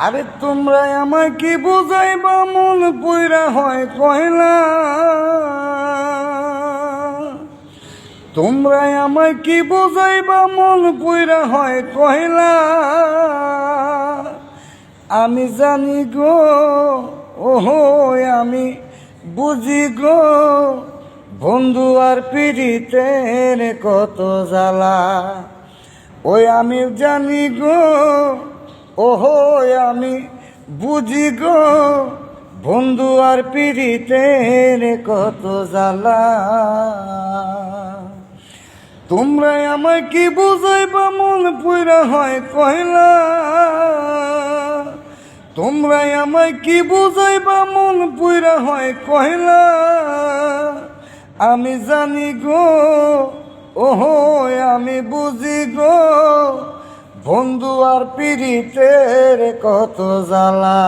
আরে তোমরা আমায় কি বুঝাইবা মন পুইরা হয় কয়লা। তোমরা আমায় কি বুঝাইবা মন পুইরা হয় কয়লা। আমি জানি গো ওহো আমি বুঝি গো বন্ধু আর পিড়িতের কত জ্বালা। ওই আমি জানি গো ওহো আমি বুঝি গো বন্ধু আর পিড়িতের কত জ্বালা। তোমরা আমায় কি বুঝাইবা মন পুইরা হয় কয়লা। তোমরা আমায় কি বুঝাইবা মন পুইরা হয় কয়লা। আমি জানি গো ওহো আমি বুঝি গো বন্ধু আর পিড়িতের কত জ্বালা।